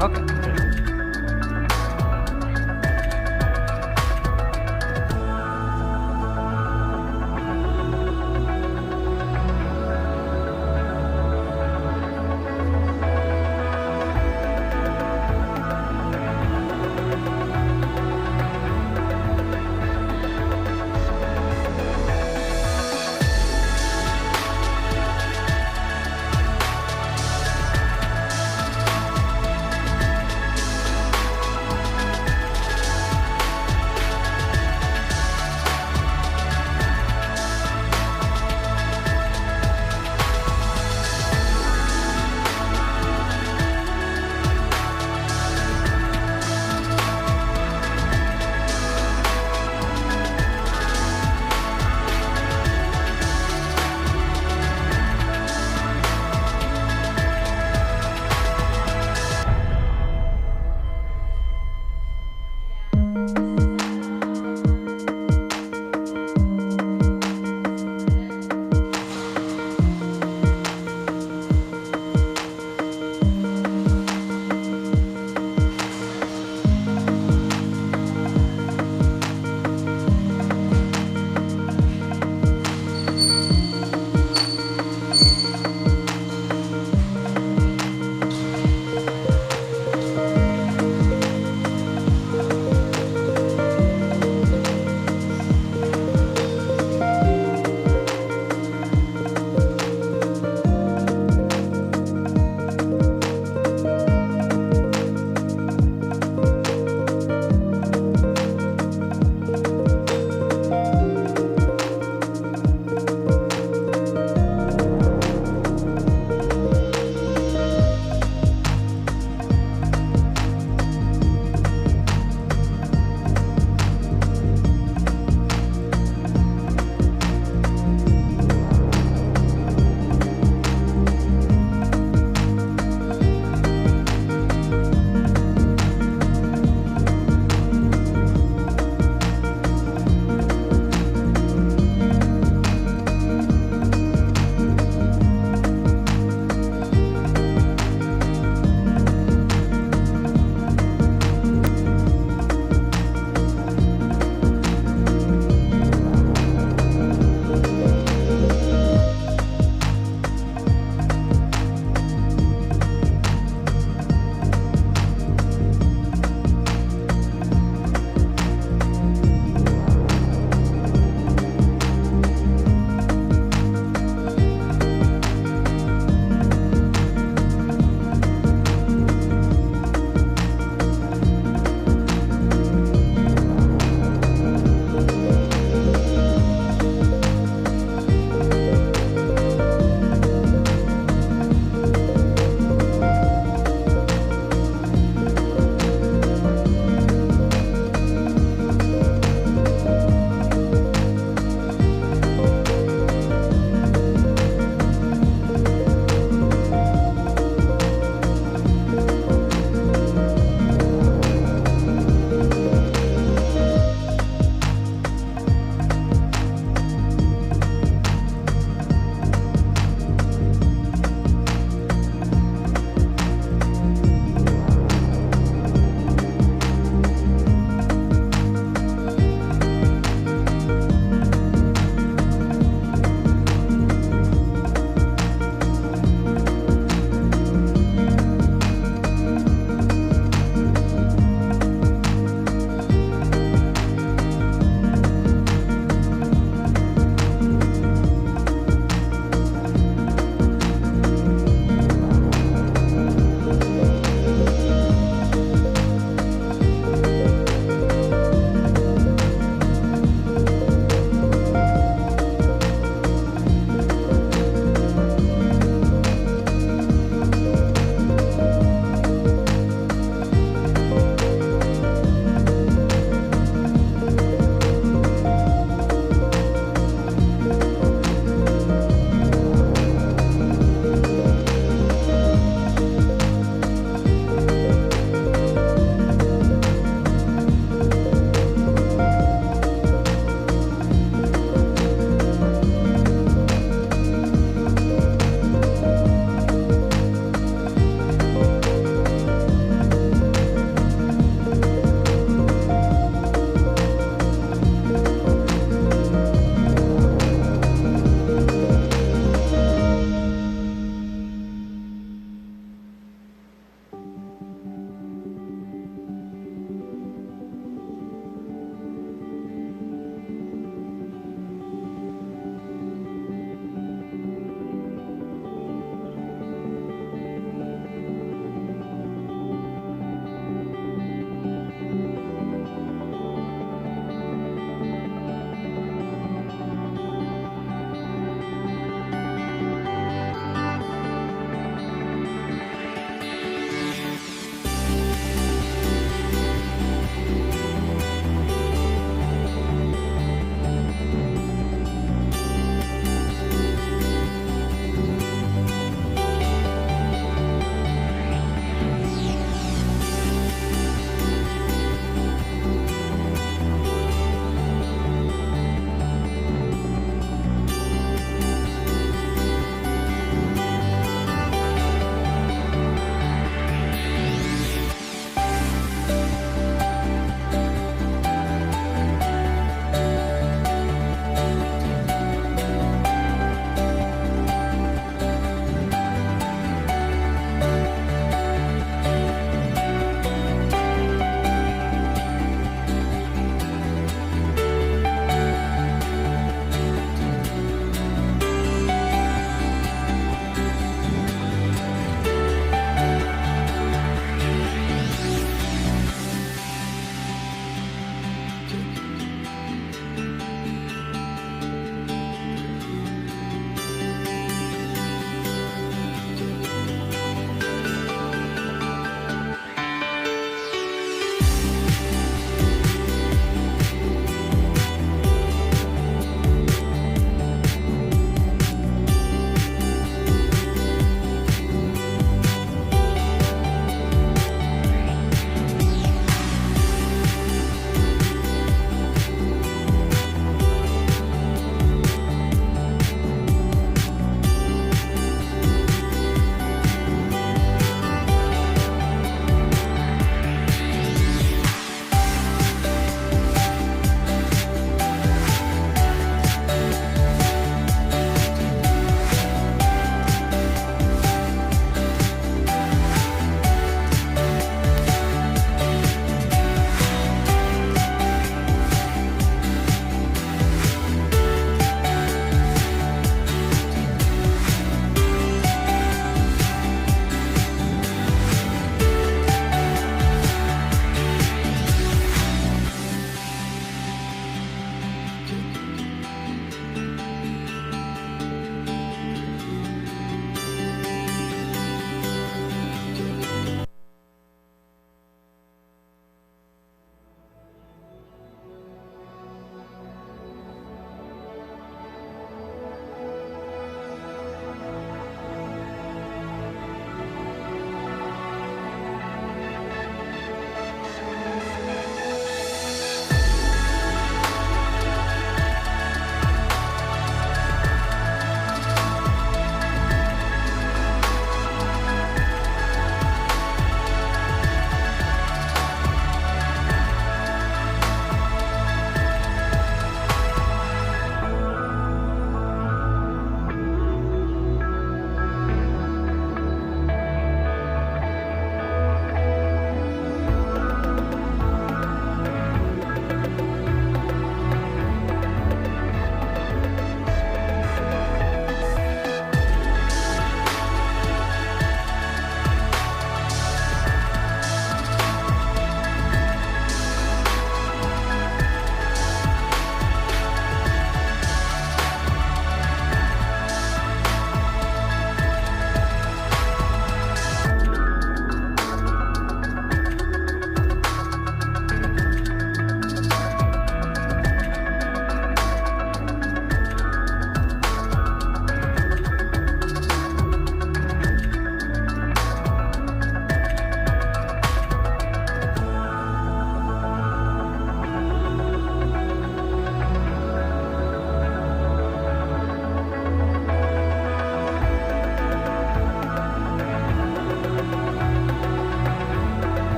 Okay.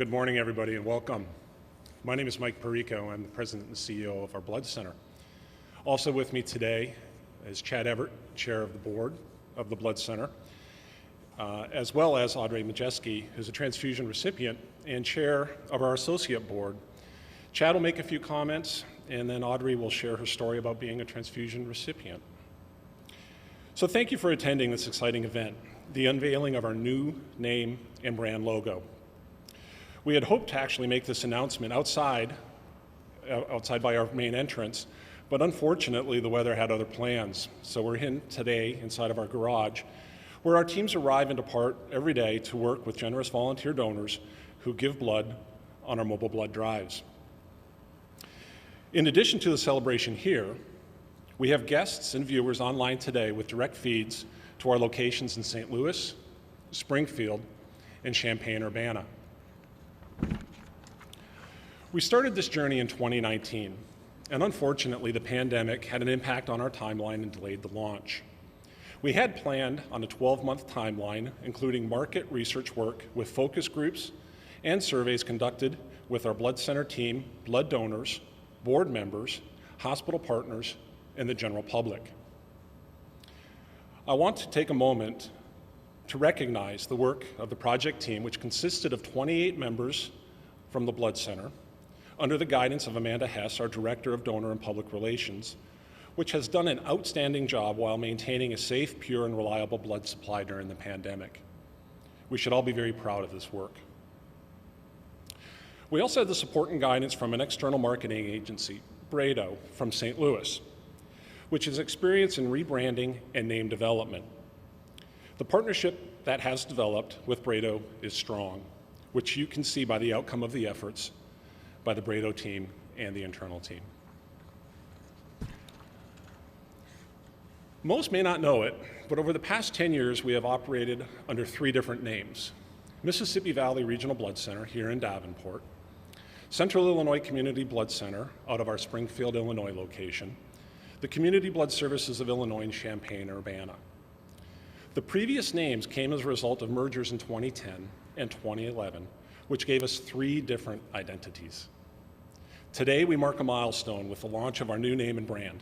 Good morning, everybody, and welcome. My name is Mike Perico. I'm the president and CEO of our Blood Center. Also with me today is Chad Everett, chair of the board of the Blood Center, as well as Audrey Majeski, who's a transfusion recipient and chair of our associate board. Chad will make a few comments, and then Audrey will share her story about being a transfusion recipient. So thank you for attending this exciting event, the unveiling of our new name and brand logo. We had hoped to actually make this announcement outside by our main entrance, but unfortunately the weather had other plans. So we're in today inside of our garage, where our teams arrive and depart every day to work with generous volunteer donors who give blood on our mobile blood drives. In addition to the celebration here, we have guests and viewers online today with direct feeds to our locations in St. Louis, Springfield, and Champaign-Urbana. We started this journey in 2019, and unfortunately the pandemic had an impact on our timeline and delayed the launch. We had planned on a 12-month timeline, including market research work with focus groups and surveys conducted with our Blood Center team, blood donors, board members, hospital partners, and the general public. I want to take a moment to recognize the work of the project team, which consisted of 28 members from the Blood Center, under the guidance of Amanda Hess, our Director of Donor and Public Relations, which has done an outstanding job while maintaining a safe, pure, and reliable blood supply during the pandemic. We should all be very proud of this work. We also had the support and guidance from an external marketing agency, Brado, from St. Louis, which is experienced in rebranding and name development. The partnership that has developed with Brado is strong, which you can see by the outcome of the efforts by the Brado team and the internal team. Most may not know it, but over the past 10 years, we have operated under 3 different names: Mississippi Valley Regional Blood Center here in Davenport, Central Illinois Community Blood Center out of our Springfield, Illinois location, the Community Blood Services of Illinois in Champaign-Urbana. The previous names came as a result of mergers in 2010 and 2011, which gave us 3 different identities. Today, we mark a milestone with the launch of our new name and brand.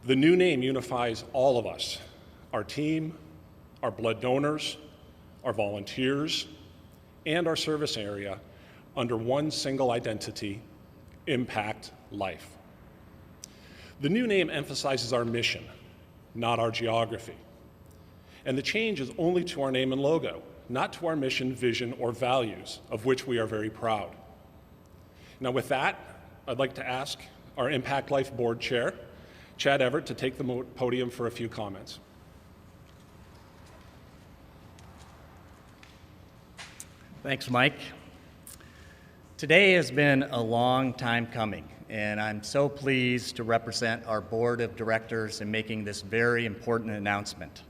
The new name unifies all of us, our team, our blood donors, our volunteers, and our service area under one single identity: Impact Life. The new name emphasizes our mission, not our geography. And the change is only to our name and logo, not to our mission, vision, or values, of which we are very proud. Now with that, I'd like to ask our Impact Life Board Chair, Chad Everett, to take the podium for a few comments. Thanks, Mike. Today has been a long time coming, and I'm so pleased to represent our board of directors in making this very important announcement.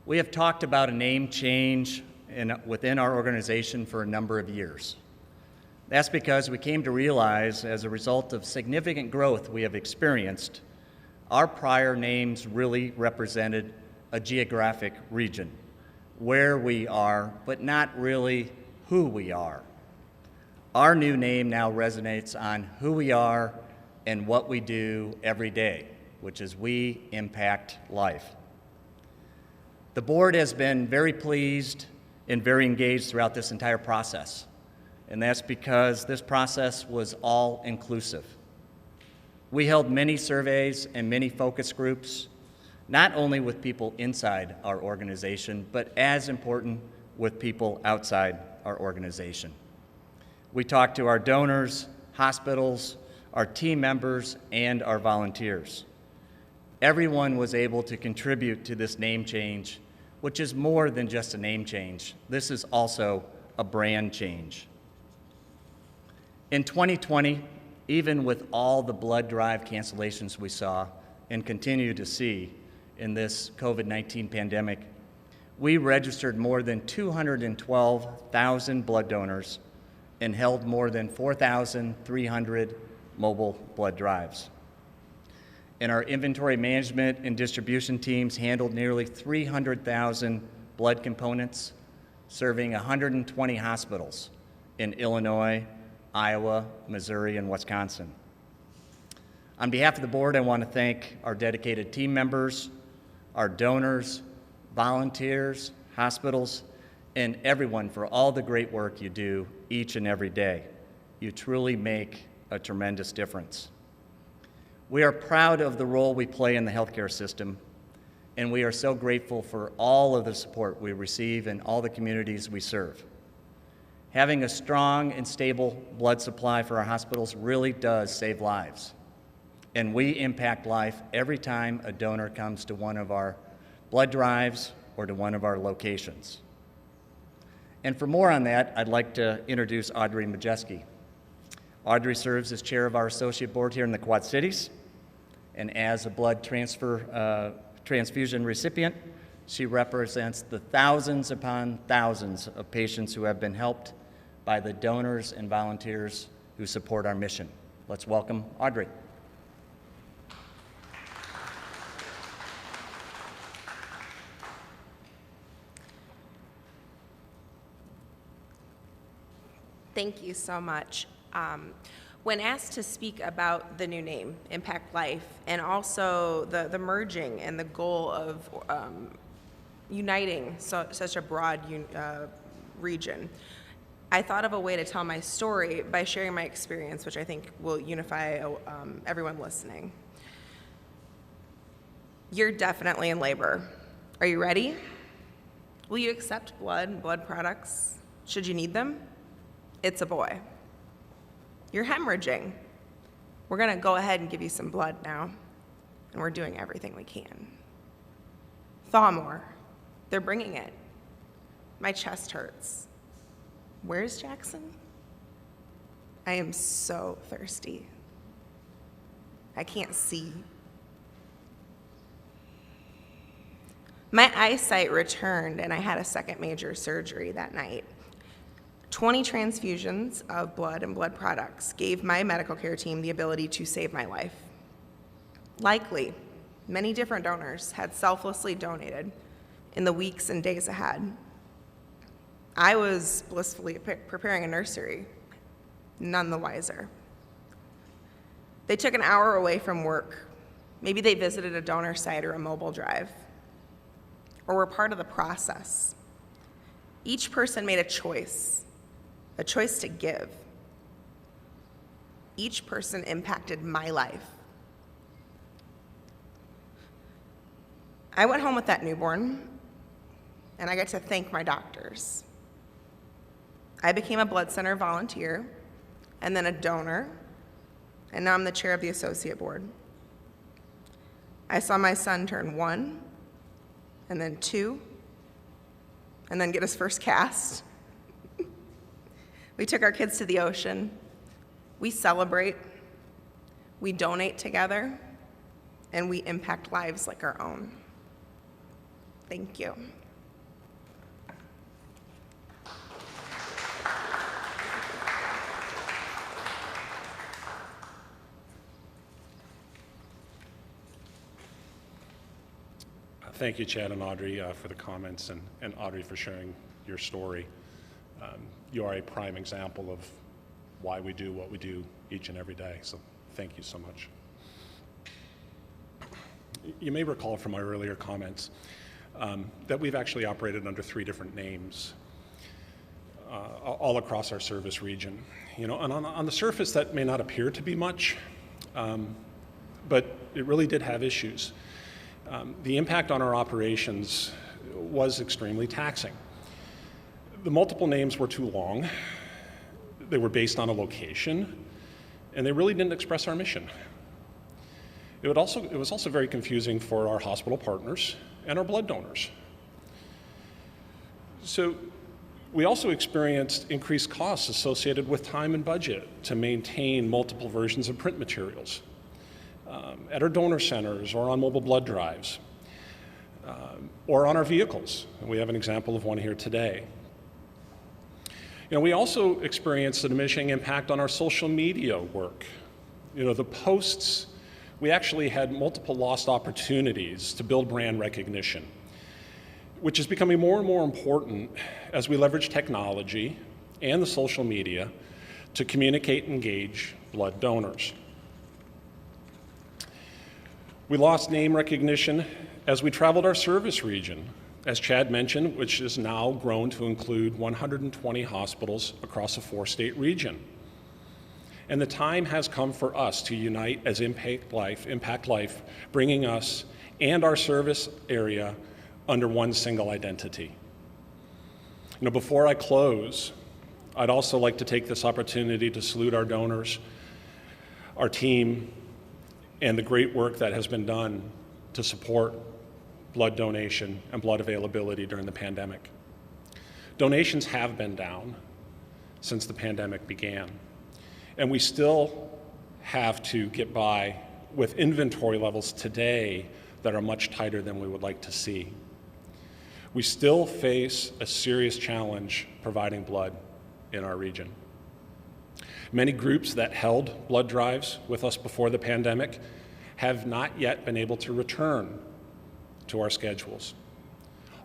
We have talked about a name change within our organization for a number of years. That's because we came to realize, as a result of significant growth we have experienced, our prior names really represented a geographic region, where we are, but not really who we are. Our new name now resonates on who we are and what we do every day, which is we impact life. The board has been very pleased and very engaged throughout this entire process, and that's because this process was all-inclusive. We held many surveys and many focus groups, not only with people inside our organization, but as important, with people outside our organization. We talked to our donors, hospitals, our team members, and our volunteers. Everyone was able to contribute to this name change, which is more than just a name change. This is also a brand change. In 2020, even with all the blood drive cancellations we saw and continue to see in this COVID-19 pandemic, we registered more than 212,000 blood donors and held more than 4,300 mobile blood drives. And our inventory management and distribution teams handled nearly 300,000 blood components, serving 120 hospitals in Illinois, Iowa, Missouri, and Wisconsin. On behalf of the board, I want to thank our dedicated team members, our donors, volunteers, hospitals, and everyone for all the great work you do each and every day. You truly make a tremendous difference. We are proud of the role we play in the healthcare system, and we are so grateful for all of the support we receive in all the communities we serve. Having a strong and stable blood supply for our hospitals really does save lives, and we impact life every time a donor comes to one of our blood drives or to one of our locations. And for more on that, I'd like to introduce Audrey Majeski. Audrey serves as chair of our associate board here in the Quad Cities, and as a blood transfusion recipient, she represents the thousands upon thousands of patients who have been helped by the donors and volunteers who support our mission. Let's welcome Audrey. Thank you so much. When asked to speak about the new name, Impact Life, and also the merging and the goal of uniting such a broad region, I thought of a way to tell my story by sharing my experience, which I think will unify everyone listening. You're definitely in labor. Are you ready? Will you accept blood products? Should you need them? It's a boy. You're hemorrhaging. We're gonna go ahead and give you some blood now, and we're doing everything we can. Thaw more. They're bringing it. My chest hurts. Where's Jackson? I am so thirsty. I can't see. My eyesight returned, and I had a second major surgery that night. 20 transfusions of blood and blood products gave my medical care team the ability to save my life. Likely, many different donors had selflessly donated in the weeks and days ahead. I was blissfully preparing a nursery, none the wiser. They took an hour away from work. Maybe they visited a donor site or a mobile drive, or were part of the process. Each person made a choice to give. Each person impacted my life. I went home with that newborn, and I got to thank my doctors. I became a blood center volunteer, and then a donor, and now I'm the chair of the associate board. I saw my son turn 1, and then 2, and then get his first cast. We took our kids to the ocean. We celebrate, we donate together, and we impact lives like our own. Thank you. Thank you, Chad and Audrey, for the comments, and Audrey for sharing your story. You are a prime example of why we do what we do each and every day, so thank you so much. You may recall from my earlier comments that we've actually operated under 3 different names all across our service region. You know, and on the surface that may not appear to be much, but it really did have issues. The impact on our operations was extremely taxing. The multiple names were too long, they were based on a location, and they really didn't express our mission. It was also very confusing for our hospital partners and our blood donors. So we also experienced increased costs associated with time and budget to maintain multiple versions of print materials at our donor centers or on mobile blood drives or on our vehicles. We have an example of one here today. You know, we also experienced a diminishing impact on our social media work. You know, the posts, we actually had multiple lost opportunities to build brand recognition, which is becoming more and more important as we leverage technology and the social media to communicate and engage blood donors. We lost name recognition as we traveled our service region, as Chad mentioned, which has now grown to include 120 hospitals across a 4-state region. And the time has come for us to unite as Impact Life, bringing us and our service area under one single identity. Before I close, I'd also like to take this opportunity to salute our donors, our team, and the great work that has been done to support blood donation and blood availability during the pandemic. Donations have been down since the pandemic began, and we still have to get by with inventory levels today that are much tighter than we would like to see. We still face a serious challenge providing blood in our region. Many groups that held blood drives with us before the pandemic have not yet been able to return to our schedules.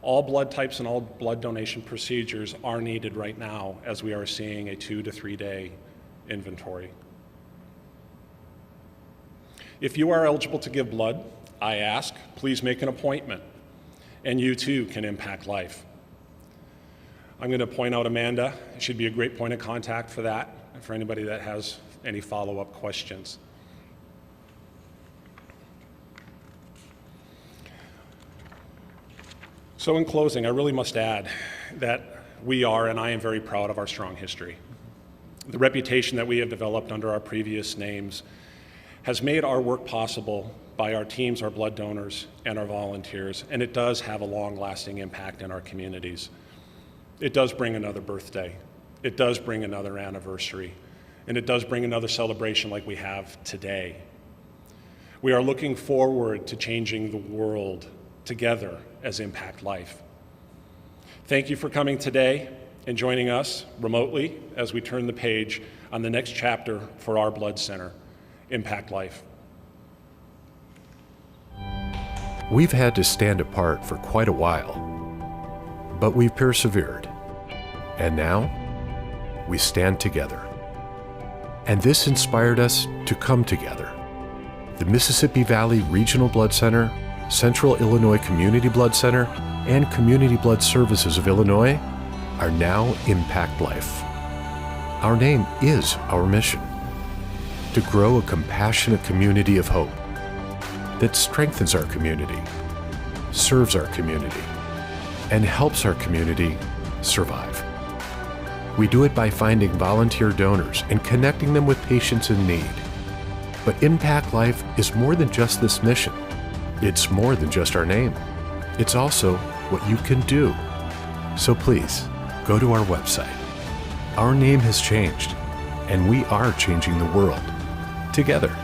All blood types and all blood donation procedures are needed right now as we are seeing a 2 to 3 day inventory. If you are eligible to give blood, I ask, please make an appointment, and you too can impact life. I'm going to point out Amanda. She'd be a great point of contact for that, for anybody that has any follow-up questions. So in closing, I really must add that we are, and I am very proud of our strong history. The reputation that we have developed under our previous names has made our work possible by our teams, our blood donors, and our volunteers, and it does have a long-lasting impact in our communities. It does bring another birthday, it does bring another anniversary, and it does bring another celebration like we have today. We are looking forward to changing the world together as Impact Life. Thank you for coming today and joining us remotely as we turn the page on the next chapter for our blood center, Impact Life. We've had to stand apart for quite a while, but we've persevered. And now, we stand together. And this inspired us to come together. The Mississippi Valley Regional Blood Center, Central Illinois Community Blood Center, and Community Blood Services of Illinois are now Impact Life. Our name is our mission: to grow a compassionate community of hope that strengthens our community, serves our community, and helps our community survive. We do it by finding volunteer donors and connecting them with patients in need. But Impact Life is more than just this mission. It's more than just our name. It's also what you can do. So please, go to our website. Our name has changed, and we are changing the world together.